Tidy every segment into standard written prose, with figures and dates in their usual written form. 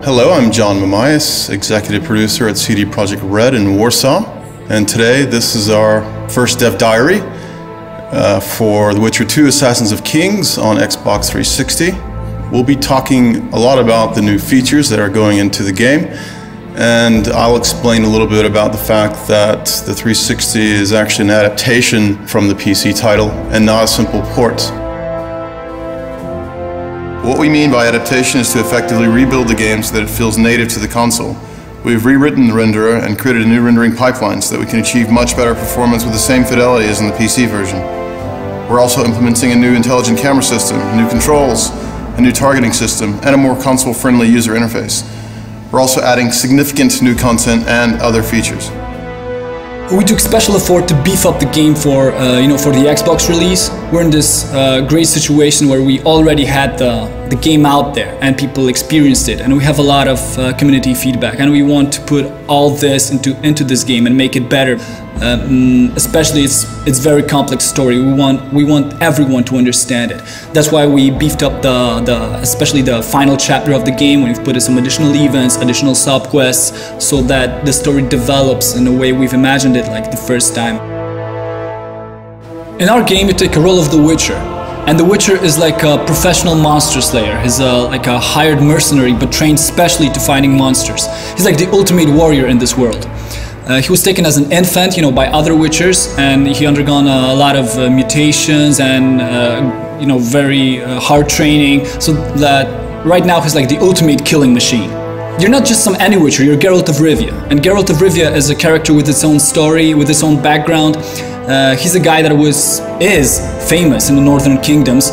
Hello, I'm John Mamias, Executive Producer at CD Projekt Red in Warsaw, and today this is our first dev diary for The Witcher 2 Assassins of Kings on Xbox 360. We'll be talking a lot about the new features that are going into the game, and I'll explain a little bit about the fact that the 360 is actually an adaptation from the PC title and not a simple port. What we mean by adaptation is to effectively rebuild the game so that it feels native to the console. We've rewritten the renderer and created a new rendering pipeline so that we can achieve much better performance with the same fidelity as in the PC version. We're also implementing a new intelligent camera system, new controls, a new targeting system, and a more console-friendly user interface. We're also adding significant new content and other features. We took special effort to beef up the game for the Xbox release. We're in this great situation where we already had the game out there and people experienced it, and we have a lot of community feedback, and we want to put all this into this game and make it better. Especially it's very complex story. We want everyone to understand it. That's why we beefed up especially the final chapter of the game. We've put in some additional events, additional sub-quests, so that the story develops in the way we've imagined it, like the first time. In our game, you take a role of the Witcher, and the Witcher is like a professional monster slayer. He's like a hired mercenary, but trained specially to fighting monsters. He's like the ultimate warrior in this world. He was taken as an infant, by other Witchers, and he undergone a lot of mutations and, very hard training, so that right now he's like the ultimate killing machine. You're not just some any Witcher, you're Geralt of Rivia. And Geralt of Rivia is a character with its own story, with its own background. He's a guy that is famous in the Northern Kingdoms,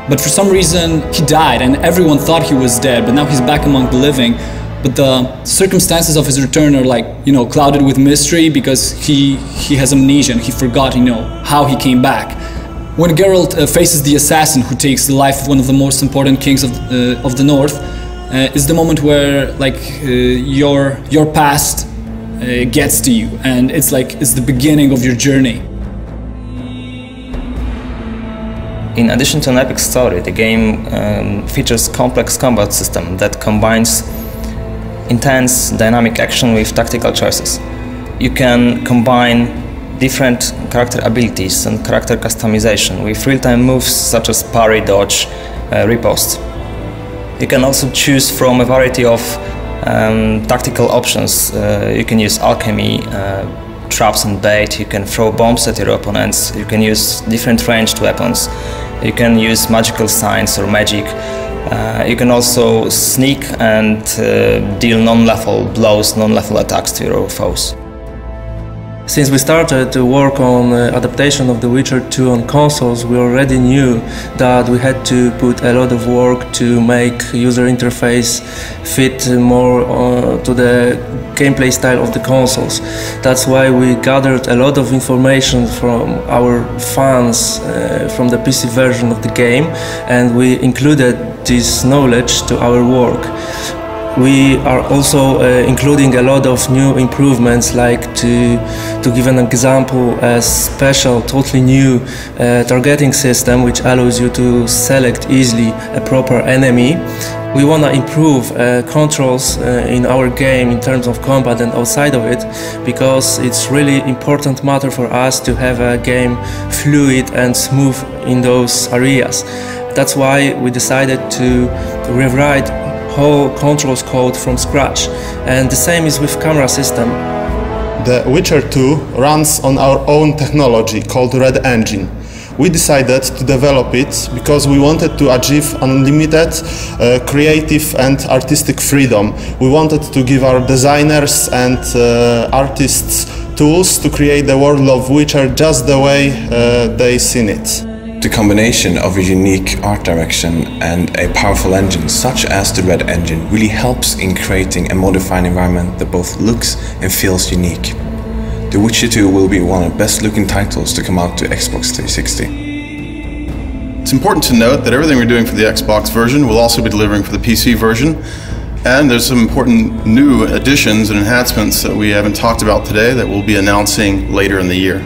but for some reason he died and everyone thought he was dead, but now he's back among the living. But the circumstances of his return are clouded with mystery because he has amnesia and he forgot, how he came back. When Geralt faces the assassin who takes the life of one of the most important kings of the North, is the moment where your past gets to you, and it's the beginning of your journey. In addition to an epic story, the game features complex combat system that combines intense dynamic action with tactical choices. You can combine different character abilities and character customization with real-time moves such as parry, dodge, riposte. You can also choose from a variety of tactical options. You can use alchemy, traps and bait, you can throw bombs at your opponents, you can use different ranged weapons, you can use magical signs or magic. You can also sneak and deal non-lethal blows, non-lethal attacks to your foes. Since we started to work on adaptation of The Witcher 2 on consoles, we already knew that we had to put a lot of work to make user interface fit more to the gameplay style of the consoles. That's why we gathered a lot of information from our fans from the PC version of the game, and we included this knowledge to our work. We are also including a lot of new improvements, like to give an example, a special, totally new targeting system which allows you to select easily a proper enemy. We want to improve controls in our game in terms of combat and outside of it, because it's really important matter for us to have a game fluid and smooth in those areas. That's why we decided to rewrite whole controls code from scratch, and the same is with camera system. The Witcher 2 runs on our own technology called Red Engine. We decided to develop it because we wanted to achieve unlimited creative and artistic freedom. We wanted to give our designers and artists tools to create the world of Witcher just the way they seen it. The combination of a unique art direction and a powerful engine such as the Red Engine really helps in creating a modified environment that both looks and feels unique. The Witcher 2 will be one of the best looking titles to come out to Xbox 360. It's important to note that everything we're doing for the Xbox version will also be delivering for the PC version, and there's some important new additions and enhancements that we haven't talked about today that we'll be announcing later in the year.